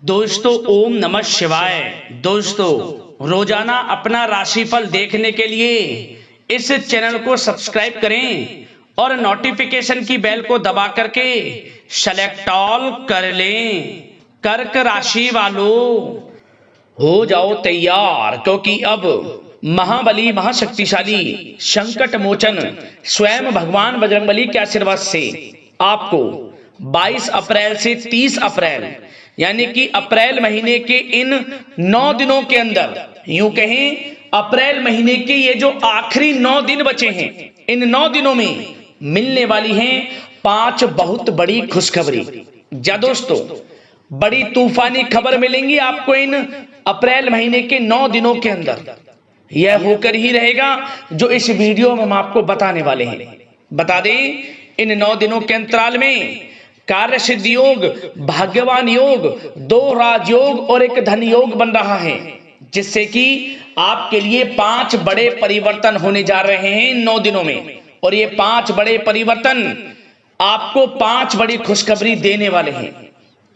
दोस्तों ओम नमः शिवाय। दोस्तों रोजाना अपना राशिफल देखने के लिए इस चैनल को सब्सक्राइब करें और नोटिफिकेशन की बेल को दबा करके सेलेक्ट ऑल कर लें। कर्क राशि वालों हो जाओ तैयार, क्योंकि अब महाबली महाशक्तिशाली संकट मोचन स्वयं भगवान बजरंगबली के आशीर्वाद से आपको 22 अप्रैल से 30 अप्रैल यानी कि अप्रैल महीने के इन 9 दिनों के अंदर, यूं कहें अप्रैल महीने के ये जो आखिरी 9 दिन बचे हैं, इन 9 दिनों में मिलने वाली हैं 5 बहुत बड़ी खुशखबरी। जा दोस्तों, बड़ी तूफानी खबर मिलेंगी आपको इन अप्रैल महीने के 9 दिनों के अंदर। यह होकर ही रहेगा जो इस वीडियो में हम आपको बताने वाले हैं। बता दें, इन 9 दिनों के अंतराल में कार्य सिद्धि योग, भाग्यवान योग, 2 राजयोग और एक धन योग बन रहा है, जिससे कि आपके लिए 5 बड़े परिवर्तन होने जा रहे हैं इन 9 दिनों में। और ये 5 बड़े परिवर्तन आपको 5 बड़ी खुशखबरी देने वाले हैं।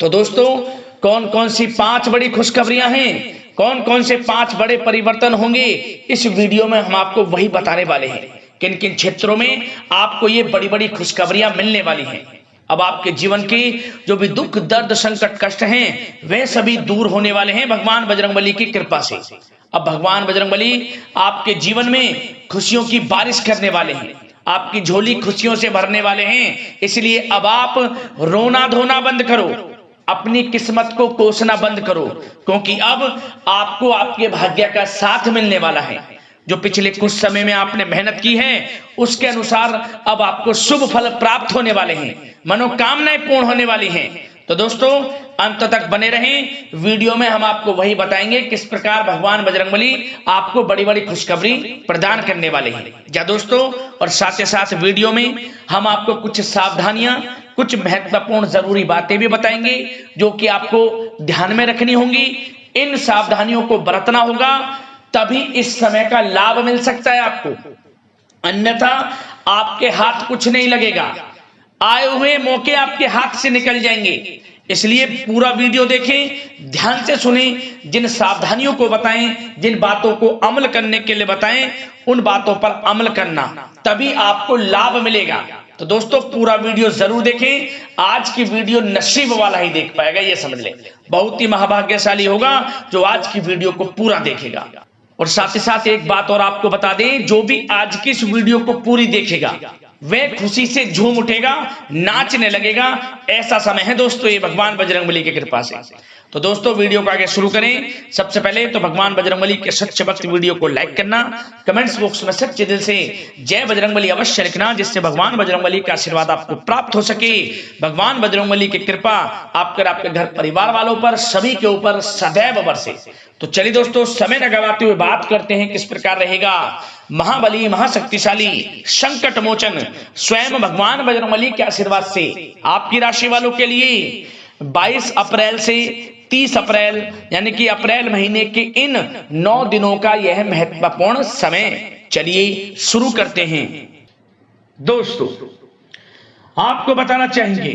तो दोस्तों, कौन कौन सी 5 बड़ी खुशखबरियां हैं, कौन कौन से 5 बड़े परिवर्तन होंगे, इस वीडियो में हम आपको वही बताने वाले हैं। किन किन क्षेत्रों में आपको ये बड़ी बड़ी खुशखबरियां मिलने वाली हैं। अब आपके जीवन की जो भी दुख दर्द संकट कष्ट हैं, वे सभी दूर होने वाले हैं भगवान बजरंगबली की कृपा से। अब भगवान बजरंगबली आपके जीवन में खुशियों की बारिश करने वाले हैं, आपकी झोली खुशियों से भरने वाले हैं। इसलिए अब आप रोना धोना बंद करो, अपनी किस्मत को कोसना बंद करो, क्योंकि अब आपको आपके भाग्य का साथ मिलने वाला है। जो पिछले कुछ समय में आपने मेहनत की है, उसके अनुसार अब आपको शुभ फल प्राप्त होने वाले हैं, मनोकामनाएं पूर्ण होने वाली हैं। तो दोस्तों, अंत तक बने रहें। वीडियो में हम आपको वही बताएंगे किस प्रकार भगवान बजरंगबली आपको बड़ी बड़ी खुशखबरी प्रदान करने वाले हैं। या दोस्तों, और साथ ही साथ वीडियो में हम आपको कुछ सावधानियां, कुछ महत्वपूर्ण जरूरी बातें भी बताएंगे, जो कि आपको ध्यान में रखनी होंगी। इन सावधानियों को बरतना होगा, तभी इस समय का लाभ मिल सकता है आपको, अन्यथा आपके हाथ कुछ नहीं लगेगा। आए हुए मौके आपके हाथ से निकल जाएंगे। इसलिए पूरा वीडियो देखें, ध्यान से सुने, जिन सावधानियों को बताएं, जिन बातों को अमल करने के लिए बताएं, उन बातों पर अमल करना, तभी आपको लाभ मिलेगा। तो दोस्तों, पूरा वीडियो जरूर देखें। आज की वीडियो नसीब वाला ही देख पाएगा, ये समझ लें। बहुत ही महाभाग्यशाली होगा जो आज की वीडियो को पूरा देखेगा। और साथ ही साथ एक बात और आपको बता दें, जो भी आज की इस वीडियो को पूरी देखेगा, वह खुशी से झूम उठेगा, नाचने लगेगा। ऐसा समय है दोस्तों ये भगवान बजरंगबली की कृपा से। तो दोस्तों, वीडियो को आगे शुरू करें। सबसे पहले तो भगवान बजरंगबली के सच्चे भक्त वीडियो को लाइक करना, कमेंट्स बॉक्स में सच्चे दिल से जय बजरंगबली अवश्य लिखना, जिससे भगवान बजरंगबली का आशीर्वाद आपको प्राप्त हो सके। भगवान बजरंगबली की कृपा आपके घर परिवार वालों पर, सभी के ऊपर सदैव बरसे। तो चलिए दोस्तों, समय न गवाते हुए बात करते हैं किस प्रकार रहेगा महाबली महाशक्तिशाली संकट मोचन स्वयं भगवान बजरंगबली के आशीर्वाद से आपकी राशि वालों के लिए 22 अप्रैल से 30 अप्रैल यानी कि अप्रैल महीने के इन 9 दिनों का यह महत्वपूर्ण समय। चलिए शुरू करते हैं। दोस्तों, आपको बताना चाहेंगे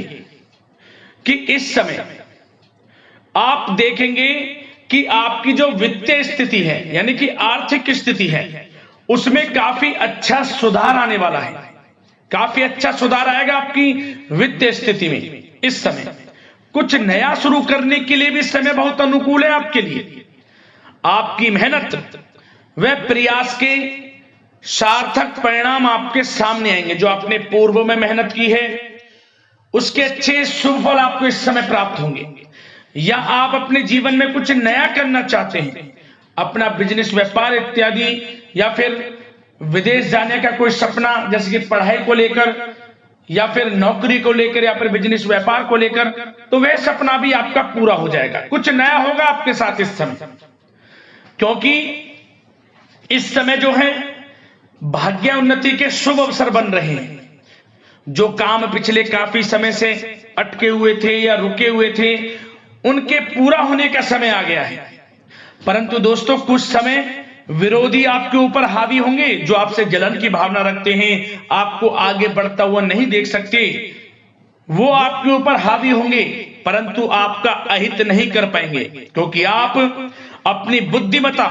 कि इस समय आप देखेंगे कि आपकी जो वित्तीय स्थिति है, यानी कि आर्थिक स्थिति है, उसमें काफी अच्छा सुधार आने वाला है। काफी अच्छा सुधार आएगा आपकी वित्तीय स्थिति में। इस समय कुछ नया शुरू करने के लिए भी समय बहुत अनुकूल है आपके लिए। आपकी मेहनत व प्रयास के सार्थक परिणाम आपके सामने आएंगे। जो आपने पूर्व में मेहनत की है, उसके अच्छे शुभ फल आपको इस समय प्राप्त होंगे। या आप अपने जीवन में कुछ नया करना चाहते हैं, अपना बिजनेस, व्यापार इत्यादि, या फिर विदेश जाने का कोई सपना, जैसे कि पढ़ाई को लेकर या फिर नौकरी को लेकर या फिर बिजनेस व्यापार को लेकर, तो वह सपना भी आपका पूरा हो जाएगा। कुछ नया होगा आपके साथ इस समय, क्योंकि इस समय जो है भाग्य उन्नति के शुभ अवसर बन रहे हैं। जो काम पिछले काफी समय से अटके हुए थे या रुके हुए थे, उनके पूरा होने का समय आ गया है। परंतु दोस्तों, कुछ समय विरोधी आपके ऊपर हावी होंगे, जो आपसे जलन की भावना रखते हैं, आपको आगे बढ़ता हुआ नहीं देख सकते, वो आपके ऊपर हावी होंगे। परंतु आपका अहित नहीं कर पाएंगे, क्योंकि आप अपनी बुद्धिमत्ता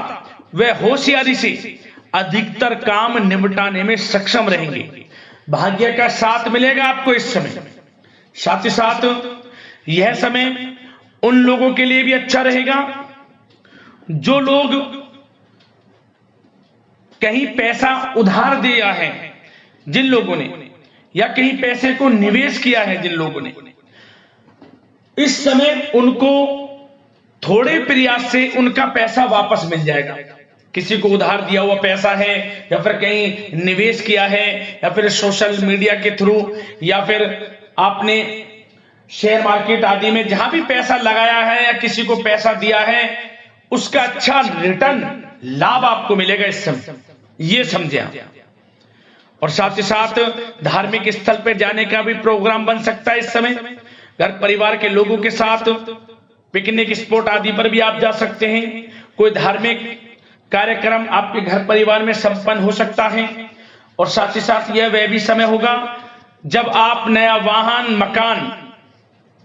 व होशियारी से अधिकतर काम निपटाने में सक्षम रहेंगे। भाग्य का साथ मिलेगा आपको इस समय। साथ ही साथ यह समय उन लोगों के लिए भी अच्छा रहेगा जो लोग कहीं पैसा उधार दिया है, जिन लोगों ने, या कहीं पैसे को निवेश किया है जिन लोगों ने, इस समय उनको थोड़े प्रयास से उनका पैसा वापस मिल जाएगा। किसी को उधार दिया हुआ पैसा है, या फिर कहीं निवेश किया है, या फिर सोशल मीडिया के थ्रू, या फिर आपने शेयर मार्केट आदि में जहां भी पैसा लगाया है या किसी को पैसा दिया है, उसका अच्छा रिटर्न लाभ आपको मिलेगा इस समय, ये समझे आप। और साथ ही साथ धार्मिक स्थल पर जाने का भी प्रोग्राम बन सकता है इस समय। घर परिवार के लोगों के साथ पिकनिक स्पॉट आदि पर भी आप जा सकते हैं। कोई धार्मिक कार्यक्रम आपके घर परिवार में संपन्न हो सकता है। और साथ ही साथ यह वह भी समय होगा जब आप नया वाहन, मकान,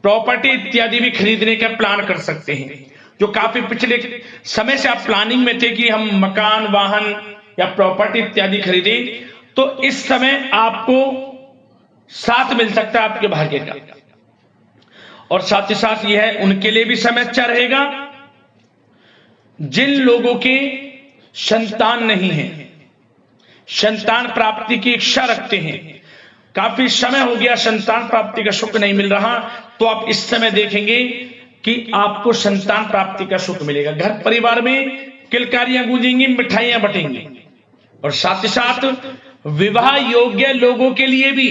प्रॉपर्टी इत्यादि भी खरीदने का प्लान कर सकते हैं, जो काफी पिछले समय से आप प्लानिंग में थे कि हम मकान, वाहन या प्रॉपर्टी इत्यादि खरीदें, तो इस समय आपको साथ मिल सकता है आपके भाग्य का। और साथ ही साथ यह उनके लिए भी समय अच्छा रहेगा जिन लोगों के संतान नहीं है, संतान प्राप्ति की इच्छा रखते हैं, काफी समय हो गया संतान प्राप्ति का सुख नहीं मिल रहा, तो आप इस समय देखेंगे कि आपको संतान प्राप्ति का सुख मिलेगा। घर परिवार में किलकारियां गूंजेंगी, मिठाइयां बटेंगी। और साथ ही साथ विवाह योग्य लोगों के लिए भी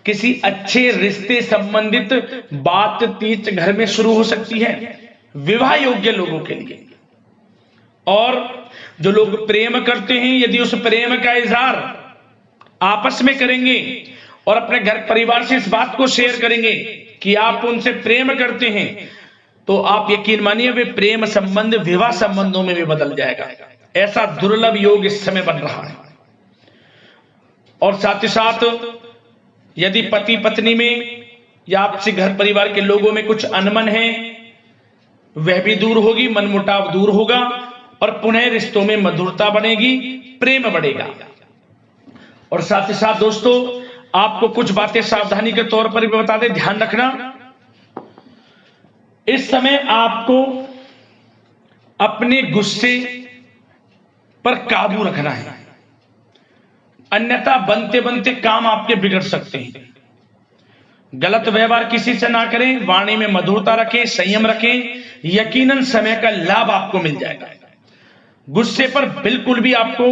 किसी अच्छे रिश्ते संबंधित बातचीत घर में शुरू हो सकती है, विवाह योग्य लोगों के लिए। और जो लोग प्रेम करते हैं, यदि उस प्रेम का इजहार आपस में करेंगे और अपने घर परिवार से इस बात को शेयर करेंगे कि आप उनसे प्रेम करते हैं, तो आप यकीन मानिए वे प्रेम संबंध विवाह संबंधों में भी बदल जाएगा। ऐसा दुर्लभ योग इस समय बन रहा है। और साथ ही साथ यदि पति पत्नी में या आपसे घर परिवार के लोगों में कुछ अनबन है, वह भी दूर होगी, मनमुटाव दूर होगा और पुनः रिश्तों में मधुरता बनेगी, प्रेम बढ़ेगा। और साथ ही साथ दोस्तों, आपको कुछ बातें सावधानी के तौर पर भी बता दें, ध्यान रखना। इस समय आपको अपने गुस्से पर काबू रखना है, अन्यथा बनते बनते काम आपके बिगड़ सकते हैं। गलत व्यवहार किसी से ना करें, वाणी में मधुरता रखें, संयम रखें, यकीनन समय का लाभ आपको मिल जाएगा। गुस्से पर बिल्कुल भी आपको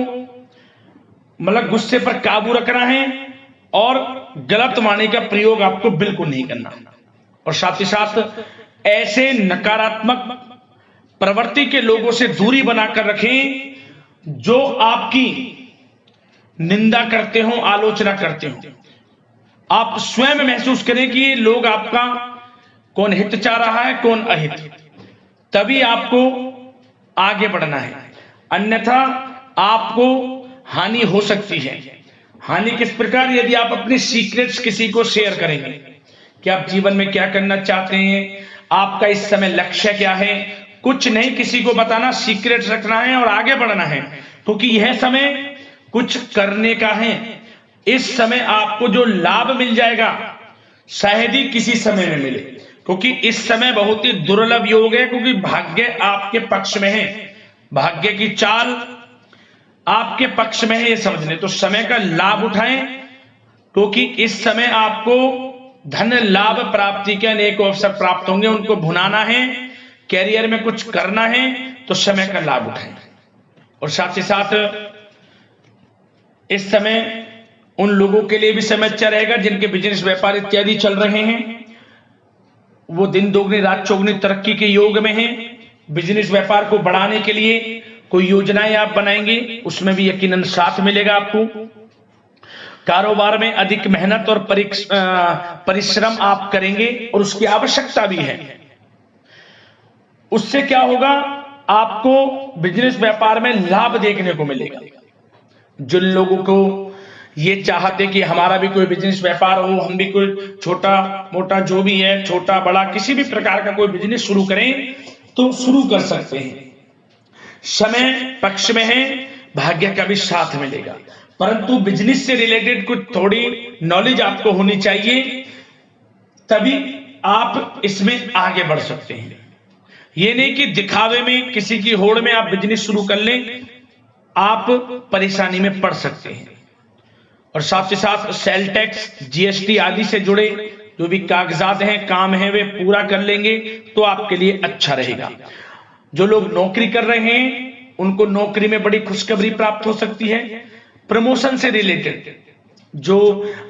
गुस्से पर काबू रखना है और गलत वाणी का प्रयोग आपको बिल्कुल नहीं करना। और साथ ही साथ ऐसे नकारात्मक प्रवृत्ति के लोगों से दूरी बनाकर रखें जो आपकी निंदा करते हो, आलोचना करते हो। आप स्वयं महसूस करें कि ये लोग आपका कौन हित चाह रहा है, कौन अहित, तभी आपको आगे बढ़ना है, अन्यथा आपको हानि हो सकती है। हानि किस प्रकार? यदि आप अपने सीक्रेट्स किसी को शेयर करेंगे कि आप जीवन में क्या करना चाहते हैं, आपका इस समय लक्ष्य क्या है, कुछ नहीं किसी को बताना, सीक्रेट्स रखना है और आगे बढ़ना है, क्योंकि यह समय कुछ करने का है। इस समय आपको जो लाभ मिल जाएगा शायद ही किसी समय में मिले, क्योंकि इस समय बहुत ही दुर्लभ योग है, क्योंकि भाग्य आपके पक्ष में है, भाग्य की चाल आपके पक्ष में है, ये समझ लें। तो समय का लाभ उठाएं, क्योंकि इस समय आपको धन लाभ प्राप्ति के अनेक अवसर प्राप्त होंगे, उनको भुनाना है, कैरियर में कुछ करना है, तो समय का लाभ उठाएं। और साथ ही साथ इस समय उन लोगों के लिए भी समय अच्छा रहेगा जिनके बिजनेस व्यापार इत्यादि चल रहे हैं, वो दिन दोगुनी रात चौगुनी तरक्की के योग में हैं। बिजनेस व्यापार को बढ़ाने के लिए कोई योजनाएं आप बनाएंगे, उसमें भी यकीनन साथ मिलेगा आपको। कारोबार में अधिक मेहनत और परिश्रम आप करेंगे और उसकी आवश्यकता भी है। उससे क्या होगा, आपको बिजनेस व्यापार में लाभ देखने को मिलेगा। जिन लोगों को ये चाहते कि हमारा भी कोई बिजनेस व्यापार हो, हम भी कोई छोटा मोटा जो भी है, छोटा बड़ा किसी भी प्रकार का कोई बिजनेस शुरू करें तो शुरू कर सकते हैं। समय पक्ष में है, भाग्य का भी साथ मिलेगा, परंतु बिजनेस से रिलेटेड कुछ थोड़ी नॉलेज आपको होनी चाहिए, तभी आप इसमें आगे बढ़ सकते हैं। ये नहीं कि दिखावे में किसी की होड़ में आप बिजनेस शुरू कर लें, आप परेशानी में पड़ सकते हैं। और साथ ही साथ सेल टैक्स, जीएसटी आदि से जुड़े जो भी कागजात हैं, काम है, वे पूरा कर लेंगे तो आपके लिए अच्छा रहेगा। जो लोग नौकरी कर रहे हैं उनको नौकरी में बड़ी खुशखबरी प्राप्त हो सकती है। प्रमोशन से रिलेटेड जो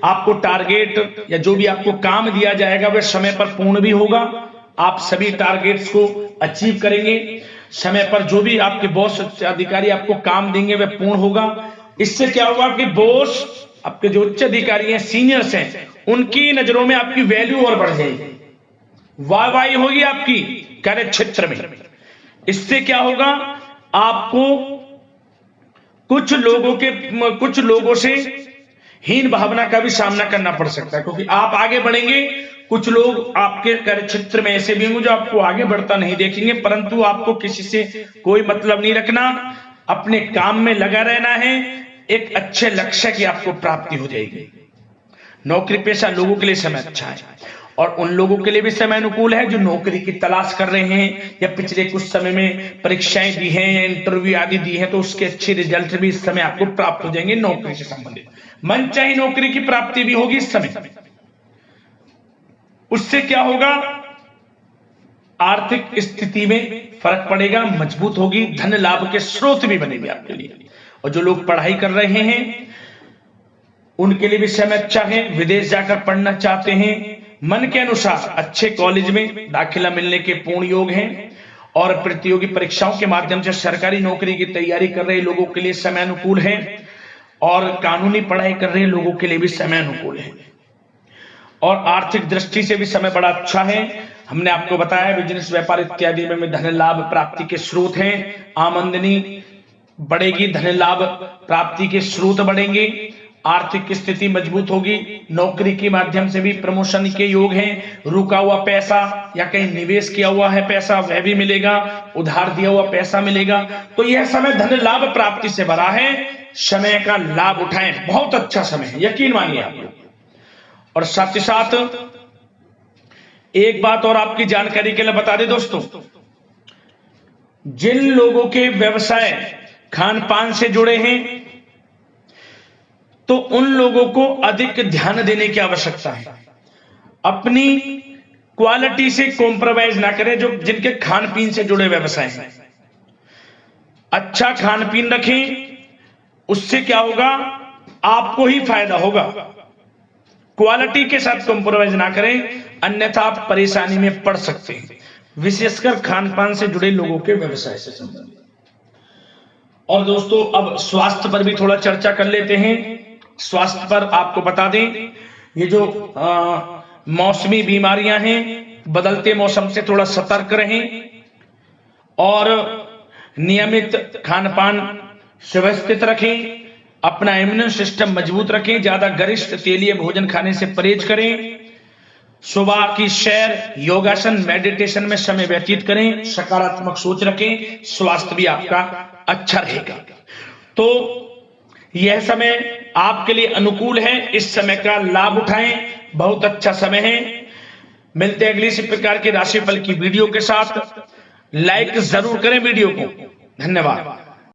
आपको टारगेट या जो भी आपको काम दिया जाएगा वह समय पर पूर्ण भी होगा, आप सभी टारगेट्स को अचीव करेंगे। समय पर जो भी आपके बॉस अधिकारी आपको काम देंगे वह पूर्ण होगा। इससे क्या होगा, आपके बॉस, आपके जो उच्च अधिकारी हैं, सीनियर्स हैं, उनकी नजरों में आपकी वैल्यू और बढ़ जाएगी, वाहवाही होगी आपकी कार्य क्षेत्र में। इससे क्या होगा, आपको कुछ लोगों से हीन भावना का भी सामना करना पड़ सकता है, क्योंकि आप आगे बढ़ेंगे। कुछ लोग आपके कार्य क्षेत्र में ऐसे भी होंगे जो आपको आगे बढ़ता नहीं देखेंगे, परंतु आपको किसी से कोई मतलब नहीं रखना, अपने काम में लगा रहना है, एक अच्छे लक्ष्य की आपको प्राप्ति हो जाएगी। नौकरी पेशा लोगों के लिए समय अच्छा है, और उन लोगों के लिए भी समय अनुकूल है जो नौकरी की तलाश कर रहे हैं या पिछले कुछ समय में परीक्षाएं दी हैं, इंटरव्यू आदि दी हैं, तो उसके अच्छे रिजल्ट भी इस समय आपको प्राप्त हो जाएंगे। नौकरी से संबंधित मनचाही नौकरी की प्राप्ति भी होगी इस समय। उससे क्या होगा, आर्थिक स्थिति में फर्क पड़ेगा, मजबूत होगी, धन लाभ के स्रोत भी बनेंगे आपके लिए। और जो लोग पढ़ाई कर रहे हैं उनके लिए भी समय अच्छा है, विदेश जाकर पढ़ना चाहते हैं, मन के अनुसार अच्छे कॉलेज में दाखिला मिलने के पूर्ण योग हैं, और प्रतियोगी परीक्षाओं के माध्यम से सरकारी नौकरी की तैयारी कर रहे लोगों के लिए समय अनुकूल है, और कानूनी पढ़ाई कर रहे लोगों के लिए भी समय अनुकूल है, और आर्थिक दृष्टि से भी समय बड़ा अच्छा है। हमने आपको बताया बिजनेस व्यापार इत्यादि में धन लाभ प्राप्ति के स्रोत हैं, आमदनी बढ़ेगी, धन लाभ प्राप्ति के स्रोत बढ़ेंगे, आर्थिक स्थिति मजबूत होगी, नौकरी के माध्यम से भी प्रमोशन के योग हैं, रुका हुआ पैसा या कहीं निवेश किया हुआ है पैसा वह भी मिलेगा, उधार दिया हुआ पैसा मिलेगा। तो यह समय धन लाभ प्राप्ति से भरा है, समय का लाभ उठाएं, बहुत अच्छा समय है, यकीन मानिए आप लोग। और साथ ही साथ एक बात और आपकी जानकारी के लिए बता दें दोस्तों, जिन लोगों के व्यवसाय खान पान से जुड़े हैं तो उन लोगों को अधिक ध्यान देने की आवश्यकता है। अपनी क्वालिटी से कॉम्प्रोमाइज ना करें। जो जिनके खान पीन से जुड़े व्यवसाय हैं, अच्छा खान पीन रखें, उससे क्या होगा, आपको ही फायदा होगा। क्वालिटी के साथ कॉम्प्रोमाइज ना करें, अन्यथा आप परेशानी में पड़ सकते हैं, विशेषकर खान पान से जुड़े लोगों के व्यवसाय से संबंधित। और दोस्तों अब स्वास्थ्य पर भी थोड़ा चर्चा कर लेते हैं। स्वास्थ्य पर आपको बता दें, ये जो मौसमी बीमारियां हैं, बदलते मौसम से थोड़ा सतर्क रहें, और नियमित खान पान व्यवस्थित रखें, अपना इम्यून सिस्टम मजबूत रखें, ज्यादा गरिष्ठ तेलीय भोजन खाने से परहेज करें, सुबह की सैर, योगासन, मेडिटेशन में समय व्यतीत करें, सकारात्मक सोच रखें, स्वास्थ्य भी आपका अच्छा रहेगा। तो यह समय आपके लिए अनुकूल है, इस समय का लाभ उठाएं, बहुत अच्छा समय है। मिलते हैं अगली इसी प्रकार के राशिफल की वीडियो के साथ। लाइक जरूर करें वीडियो को। धन्यवाद।